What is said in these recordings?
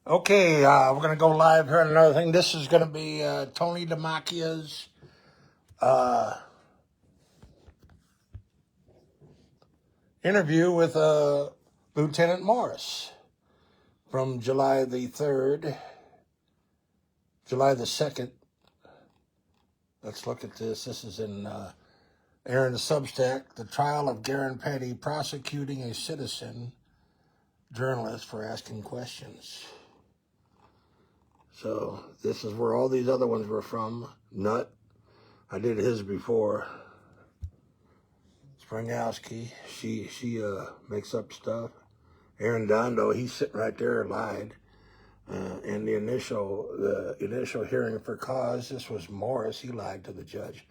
Okay, we're going to go live here on another thing. This is going to be Tony DiMacchia's interview with Lieutenant Morris from July the 3rd, July the 2nd. Let's look at this. This is in Aaron the Substack, the trial of Garen Petty prosecuting a citizen journalist for asking questions. So this is where all these other ones were from. Nut, I did his before. Springowski, she makes up stuff. Aaron Dondo, he's sitting right there, lied. And the initial hearing for cause, this was Morris. He lied to the judge.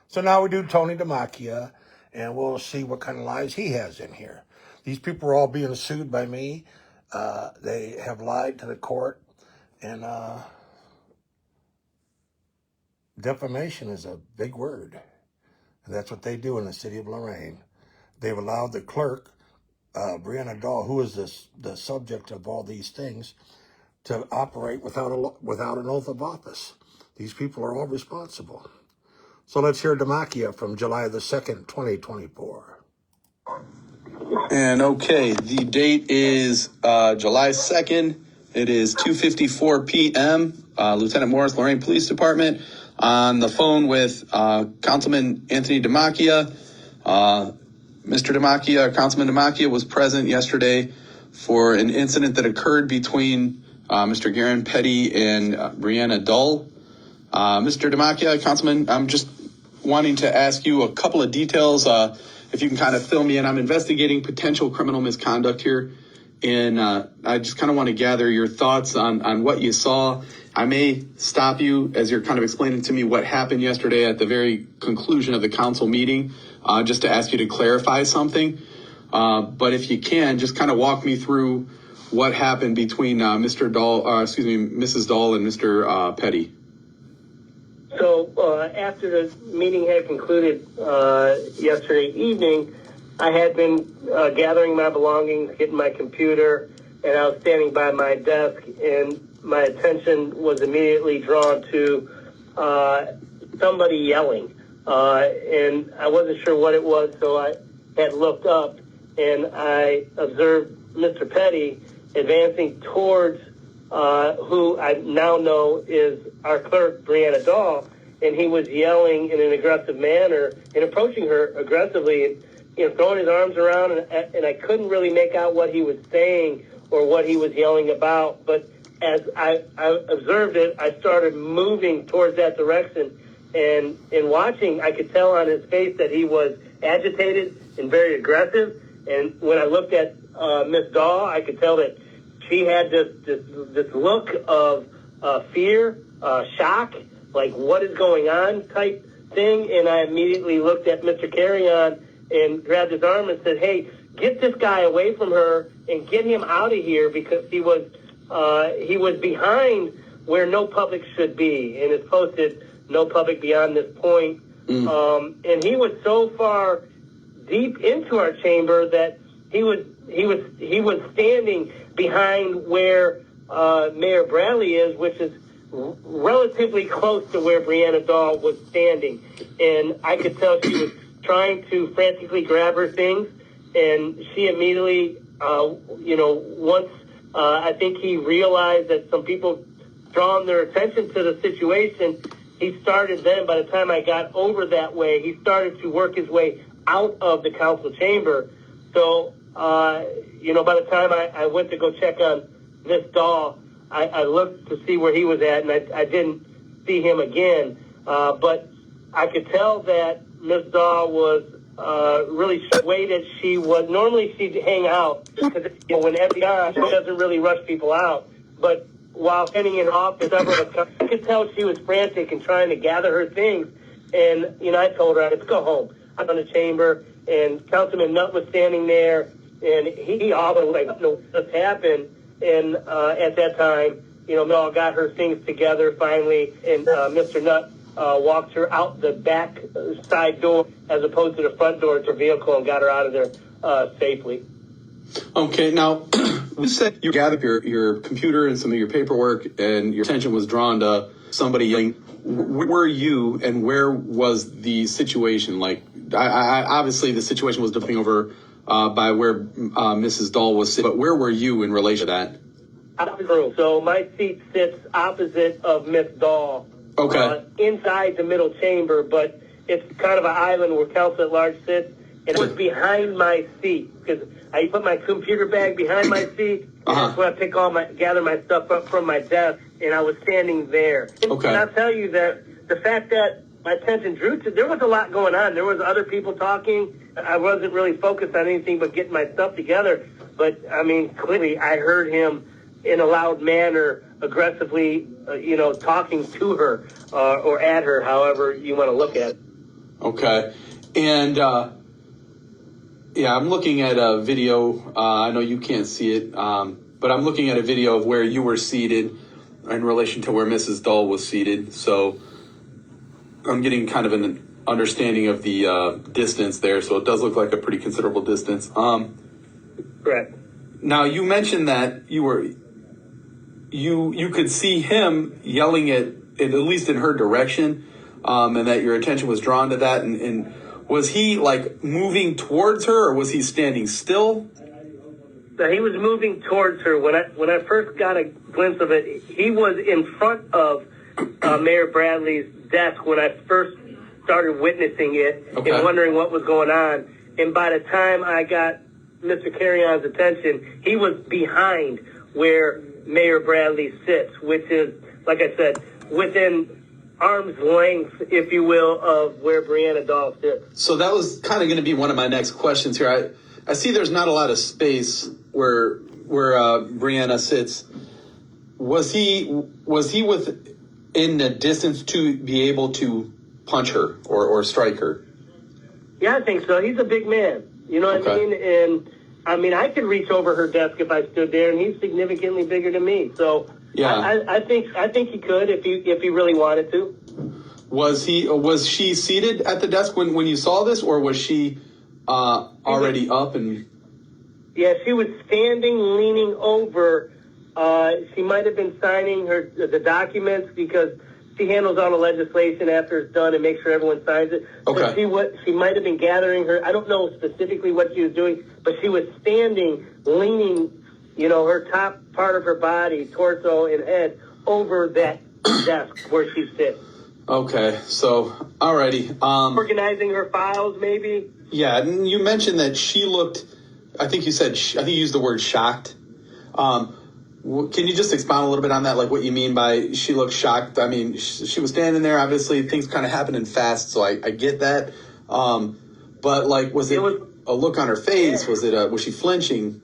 So now we do Tony DiMacchia, and we'll see what kind of lies he has in here. These people are all being sued by me. They have lied to the court. And defamation is a big word. And that's what they do in the city of Lorain. They've allowed the clerk, Brianna Dahl, who is the subject of all these things, to operate without an oath of office. These people are all responsible. So let's hear DiMacchia from July the 2nd, 2024. And okay, the date is July 2nd. It is 2:54 p.m. Lieutenant Morris, Lorain Police Department, on the phone with Councilman Anthony DiMacchia. Mr. DiMacchia, Councilman DiMacchia, was present yesterday for an incident that occurred between Mr. Garen Petty and Brianna Dahl. Mr. DiMacchia, Councilman, I'm just wanting to ask you a couple of details. If you can kind of fill me in, I'm investigating potential criminal misconduct here. And I just kind of want to gather your thoughts on what you saw. I may stop you as you're kind of explaining to me what happened yesterday at the very conclusion of the council meeting, just to ask you to clarify something. But if you can, just kind of walk me through what happened between Mrs. Dahl and Mr. Petty. So after the meeting had concluded yesterday evening, I had been gathering my belongings, getting my computer, and I was standing by my desk, and my attention was immediately drawn to somebody yelling. And I wasn't sure what it was, so I had looked up, and I observed Mr. Petty advancing towards who I now know is our clerk, Brianna Dahl, and he was yelling in an aggressive manner and approaching her aggressively, throwing his arms around, and I couldn't really make out what he was saying or what he was yelling about. But as I observed it, I started moving towards that direction, and in watching, I could tell on his face that he was agitated and very aggressive. And when I looked at Miss Dahl, I could tell that she had this look of fear, shock, like what is going on type thing. And I immediately looked at Mr. Carrion and grabbed his arm and said, "Hey, get this guy away from her and get him out of here," because he was behind where no public should be, and it's posted no public beyond this point. And he was so far deep into our chamber that he was standing behind where Mayor Bradley is, which is relatively close to where Brianna Dahl was standing. And I could tell she was trying to frantically grab her things, and she immediately, once I think he realized that some people drawn their attention to the situation, he started then, by the time I got over that way, he started to work his way out of the council chamber. So, by the time I went to go check on Miss Dahl, I looked to see where he was at, and I didn't see him again. But I could tell that Miss Dahl was really swayed as she was. Normally she'd hang out because when FBI, she doesn't really rush people out. But while standing in office, I could tell she was frantic and trying to gather her things. And I told her, "Let's go home." I'm in the chamber, and Councilman Nutt was standing there, and he also was like, "No, what's happened?" And at that time, Mel got her things together finally, and Mr. Nutt walked her out the back side door as opposed to the front door to her vehicle and got her out of there safely. Okay, now, You said you gathered your computer and some of your paperwork, and your attention was drawn to somebody yelling. Where were you, and where was the situation? Like, I obviously the situation was developing over by where Mrs. Dahl was sitting, but where were you in relation to that? So my seat sits opposite of Miss Dahl. Okay. Inside the middle chamber, but it's kind of an island where counsel at large sits. And it was behind my seat because I put my computer bag behind my seat. And that's where I gather my stuff up from my desk, and I was standing there. Okay. And I'll tell you that the fact that my attention drew to, there was a lot going on. There was other people talking. I wasn't really focused on anything but getting my stuff together. But I mean, clearly, I heard him in a loud manner, aggressively, talking to her or at her, however you want to look at it. Okay, and. Yeah, I'm looking at a video. I know you can't see it, but I'm looking at a video of where you were seated in relation to where Mrs. Dahl was seated. So I'm getting kind of an understanding of the distance there. So it does look like a pretty considerable distance. Correct. Now you mentioned that you could see him yelling at least in her direction, and that your attention was drawn to that. And was he like moving towards her, or was he standing still? So he was moving towards her. When I first got a glimpse of it, he was in front of Mayor Bradley's desk when I first started witnessing it and wondering what was going on. And by the time I got Mr. Carrion's attention, he was behind where Mayor Bradley sits, which is, like I said, within arm's length, if you will, of where Brianna Dahl sits. So that was kind of going to be one of my next questions here. I see there's not a lot of space where Brianna sits. Was he within the distance to be able to punch her or strike her? Yeah, I think so. He's a big man. You know what I mean? And I mean, I could reach over her desk if I stood there, and he's significantly bigger than me. So yeah, I think he could if he really wanted to. Was she seated at the desk when you saw this, or was she already up and? Yeah, she was standing, leaning over. She might have been signing the documents because she handles all the legislation after it's done and makes sure everyone signs it. Okay. So she might have been gathering her. I don't know specifically what she was doing, but she was standing, leaning, her top part of her body, torso and head, over that desk where she sits. Okay, so alrighty. Organizing her files, maybe. Yeah, and you mentioned that she looked. I think you used the word shocked. Can you just expound a little bit on that? Like what you mean by she looked shocked? I mean, she was standing there. Obviously, things kind of happening fast, so I get that. But like, was it a look on her face? Yeah. Was she flinching?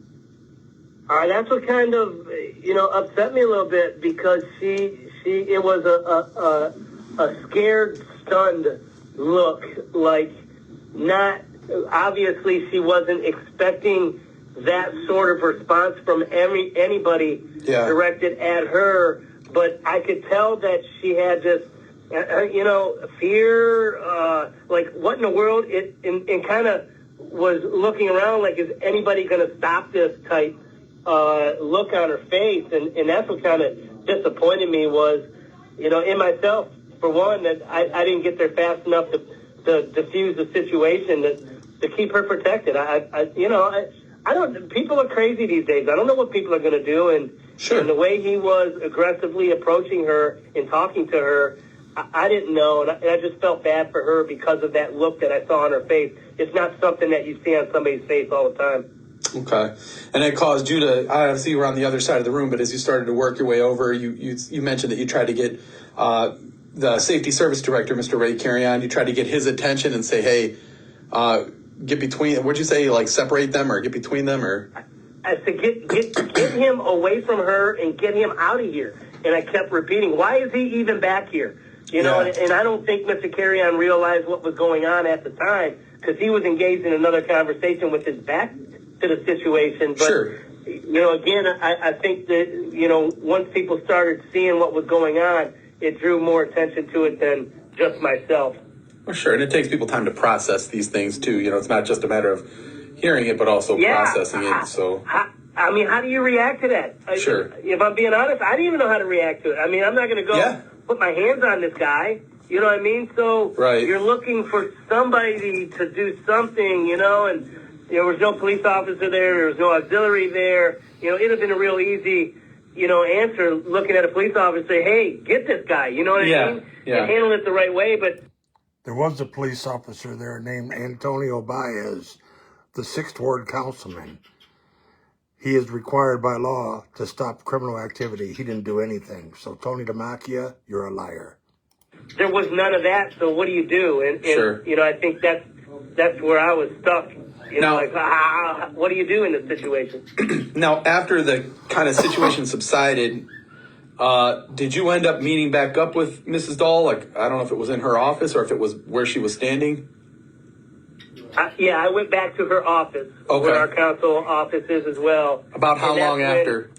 That's what kind of upset me a little bit because it was a scared, stunned look. Like, not obviously she wasn't expecting that sort of response from anybody directed at her, but I could tell that she had this, fear, like what in the world, and kind of was looking around like, is anybody going to stop this type look on her face, and that's what kind of disappointed me was, in myself, for one, that I didn't get there fast enough to diffuse the situation, to keep her protected. People are crazy these days. I don't know what people are going to do. And the way he was aggressively approaching her and talking to her, I didn't know. And I just felt bad for her because of that look that I saw on her face. It's not something that you see on somebody's face all the time. Okay. And it caused you to, obviously you were on the other side of the room, but as you started to work your way over, you mentioned that you tried to get the safety service director, Mr. Ray Carrion, you tried to get his attention and say, hey, get between, what'd you say, like separate them or get between them, or? I said, get him away from her and get him out of here. And I kept repeating, why is he even back here? And I don't think Mr. Carrion realized what was going on at the time because he was engaged in another conversation with his back to the situation. But, again, I think that, once people started seeing what was going on, it drew more attention to it than just myself. Well, sure, and it takes people time to process these things too. It's not just a matter of hearing it, but also processing it. So I mean, how do you react to that? Sure. If I'm being honest, I didn't even know how to react to it. I mean, I'm not going to go put my hands on this guy. You know what I mean? So you're looking for somebody to do something, and there was no police officer there was no auxiliary there. It'd have been a real easy, answer looking at a police officer and say, hey, get this guy. You know what I mean? Yeah. And handle it the right way. But there was a police officer there named Antonio Baez, the 6th Ward councilman. He is required by law to stop criminal activity. He didn't do anything. So, Tony DiMacchia, you're a liar. There was none of that, so what do you do? And I think that's where I was stuck. What do you do in this situation? Now, after the kind of situation subsided, did you end up meeting back up with Mrs. Dahl? Like, I don't know if it was in her office or if it was where she was standing. I went back to her office, where our council office is as well. About how long after?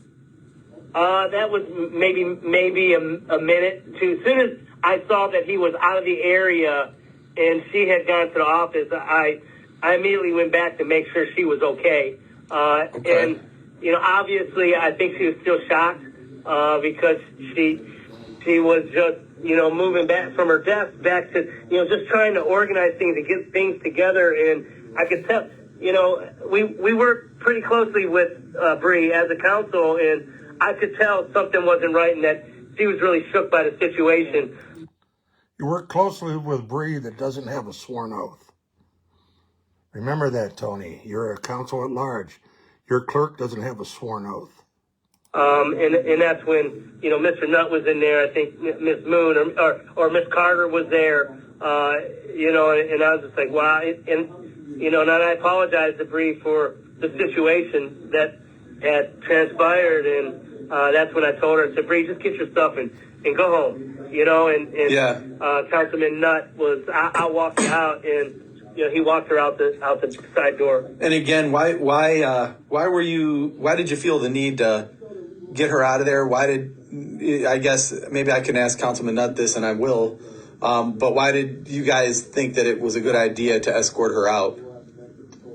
That was maybe a minute. As soon as I saw that he was out of the area and she had gone to the office, I immediately went back to make sure she was okay. And, obviously I think she was still shocked because she was just, moving back from her desk back to, just trying to organize things and get things together. And I could tell, we worked pretty closely with Bree as a council, and I could tell something wasn't right and that she was really shook by the situation. You work closely with Bree that doesn't have a sworn oath. Remember that, Tony. You're a council at large. Your clerk doesn't have a sworn oath. And that's when, Mr. Nutt was in there. I think Miss Moon or Miss Carter was there, and I was just like, wow. And I apologize to Bree for the situation that had transpired. And that's when I told her, I said, Bree, just get your stuff and go home, Councilman Nutt was, I'll walk you out, and, he walked her out the side door. And again, why did you feel the need to get her out of there? I guess maybe I can ask Councilman Nutt this, and I will, but why did you guys think that it was a good idea to escort her out?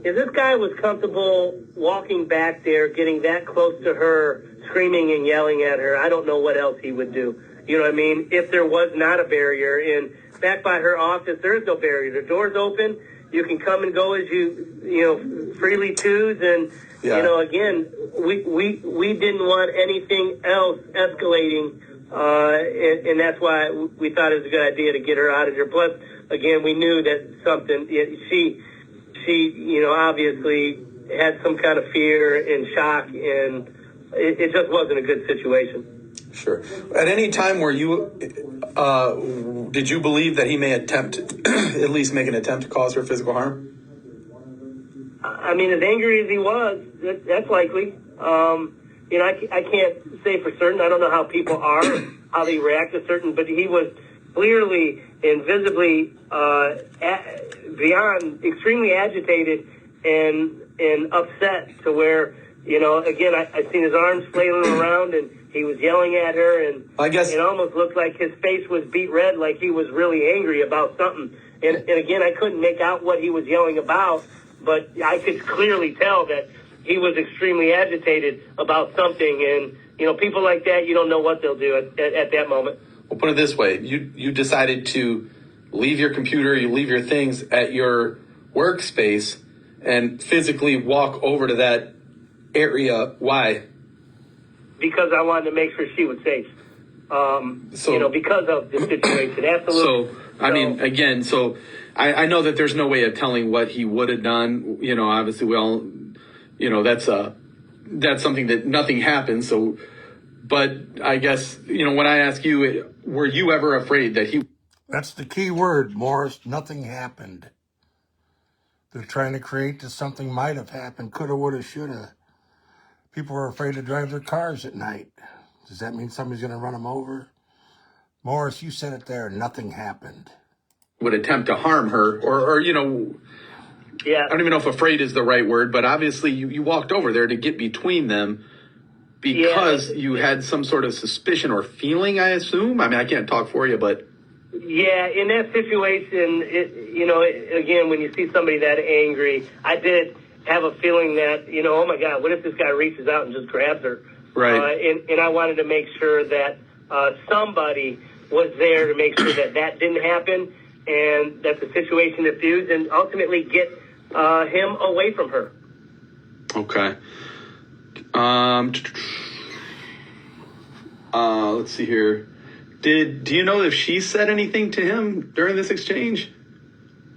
If this guy was comfortable walking back there, getting that close to her, screaming and yelling at her, I don't know what else he would do. You know what I mean? If there was not a barrier, and back by her office, there is no barrier. The door's open. You can come and go as you freely choose. And, again, we didn't want anything else escalating. And that's why we thought it was a good idea to get her out of here. Plus, again, we knew that something, she obviously had some kind of fear and shock, and it just wasn't a good situation. Sure. At any time were you, did you believe that he may attempt, at least make an attempt to cause her physical harm? I mean, as angry as he was, that's likely. I can't say for certain. I don't know how people are, how they react to certain, but he was clearly and visibly beyond extremely agitated and upset to where, again, I seen his arms flailing around, and he was yelling at her, and I guess it almost looked like his face was beet red, like he was really angry about something. And again, I couldn't make out what he was yelling about, but I could clearly tell that he was extremely agitated about something. And, people like that, you don't know what they'll do at that moment. We'll put it this way. You decided to leave your computer, you leave your things at your workspace and physically walk over to that area. Why? Because I wanted to make sure she was safe. Because of the situation. Absolutely. I mean, again, I know that there's no way of telling what he would have done. Obviously we all, that's something that nothing happened. So, but I guess, when I ask you, were you ever afraid that he... That's the key word, Morris. Nothing happened. They're trying to create that something might have happened, coulda, woulda, shoulda. People are afraid to drive their cars at night. Does that mean somebody's going to run them over? Morris, you said it there. Nothing happened. Would attempt to harm her or Yeah. I don't even know if afraid is the right word, but obviously you walked over there to get between them because you had some sort of suspicion or feeling, I assume. I mean, I can't talk for you, but... Yeah, in that situation, again, when you see somebody that angry, I did have a feeling that, oh my God, what if this guy reaches out and just grabs her? Right. And I wanted to make sure that somebody was there to make sure that that didn't happen and that the situation diffused and ultimately get him away from her. Okay. Let's see here. Do you know if she said anything to him during this exchange?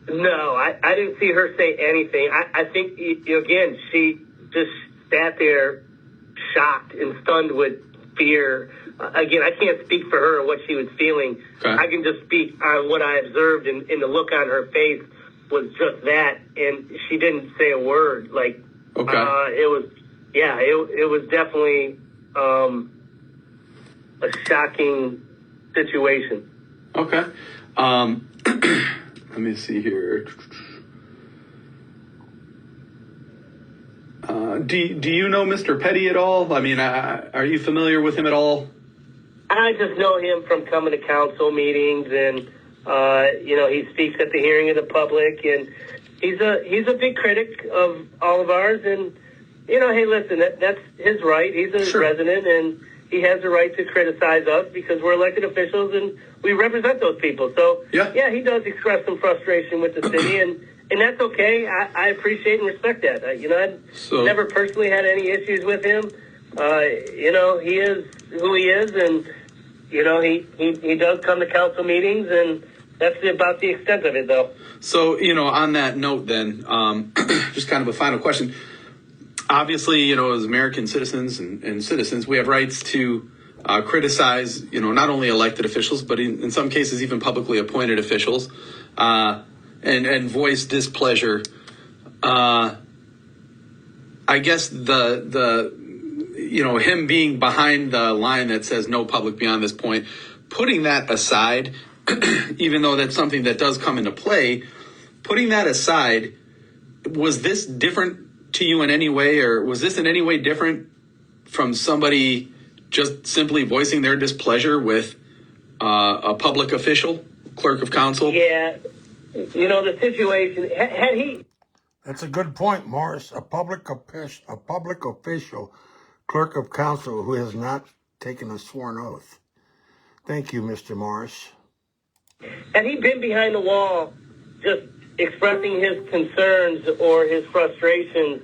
No, I didn't see her say anything. I think, again, she just sat there shocked and stunned with fear. Again, I can't speak for her or what she was feeling. Okay. I can just speak on what I observed, and the look on her face was just that, and she didn't say a word. Like, okay. It was definitely a shocking situation. Okay. Let me see here. Do you know Mr. Petty at all? I mean, are you familiar with him at all? I just know him from coming to council meetings, and he speaks at the hearing of the public, and he's a big critic of all of ours. And hey, listen, that's his right. He's a resident, and he has the right to criticize us because we're elected officials and we represent those people. So yeah, he does express some frustration with the city, and that's okay. I appreciate and respect that. I've never personally had any issues with him. He is who he is, and he does come to council meetings, and that's about the extent of it, though. So on that note, then, just kind of a final question. Obviously, as American citizens and citizens, we have rights to criticize, not only elected officials, but in some cases even publicly appointed officials, and voice displeasure. I guess him being behind the line that says no public beyond this point, putting that aside, even though that's something that does come into play, putting that aside, was this different to you in any way, or was this in any way different from somebody just simply voicing their displeasure with a public official, clerk of council? Yeah, the situation, had he... That's a good point, Morris. A public official, clerk of council who has not taken a sworn oath. Thank you, Mr. Morris. Had he been behind the wall just expressing his concerns or his frustrations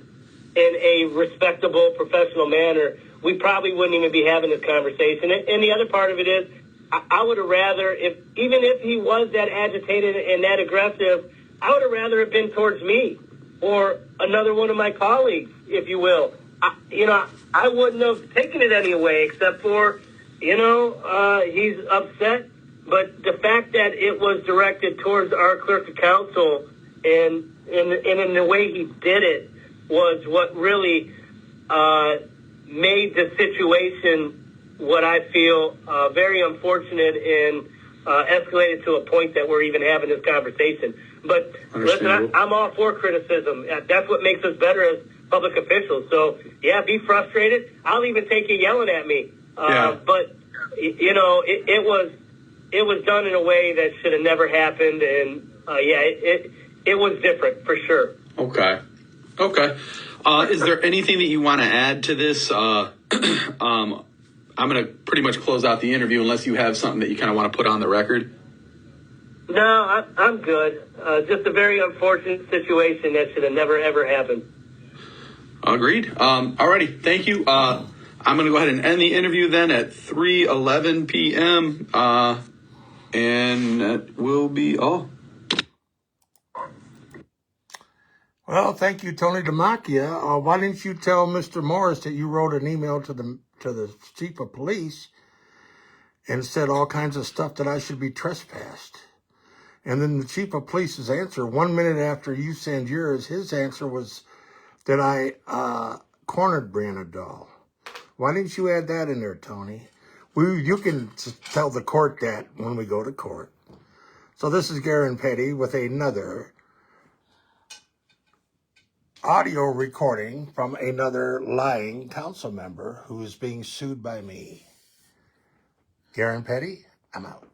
in a respectable, professional manner, we probably wouldn't even be having this conversation. And the other part of it is, I would have rather, even if he was that agitated and that aggressive, I would have rather have been towards me or another one of my colleagues, if you will. I wouldn't have taken it anyway, except for, he's upset. But the fact that it was directed towards our clerk of council and in the way he did it was what really made the situation what I feel very unfortunate and escalated to a point that we're even having this conversation. But listen, I'm all for criticism. That's what makes us better as public officials. So, yeah, be frustrated. I'll even take you yelling at me. But, it was done in a way that should have never happened, and it was different for sure. Okay. Is there anything that you want to add to this? I'm going to pretty much close out the interview unless you have something that you kind of want to put on the record. No, I'm good. Just a very unfortunate situation that should have never, ever happened. Agreed. Alrighty. Thank you. I'm going to go ahead and end the interview then at 3:11 p.m. And that will be all. Well, thank you, Tony DiMacchia. Why didn't you tell Mr. Morris that you wrote an email to the chief of police and said all kinds of stuff that I should be trespassed? And then the chief of police's answer, 1 minute after you send yours, his answer was that I cornered Brianna Dahl. Why didn't you add that in there, Tony? You can tell the court that when we go to court. So this is Garen Petty with another audio recording from another lying council member who is being sued by me. Garen Petty, I'm out.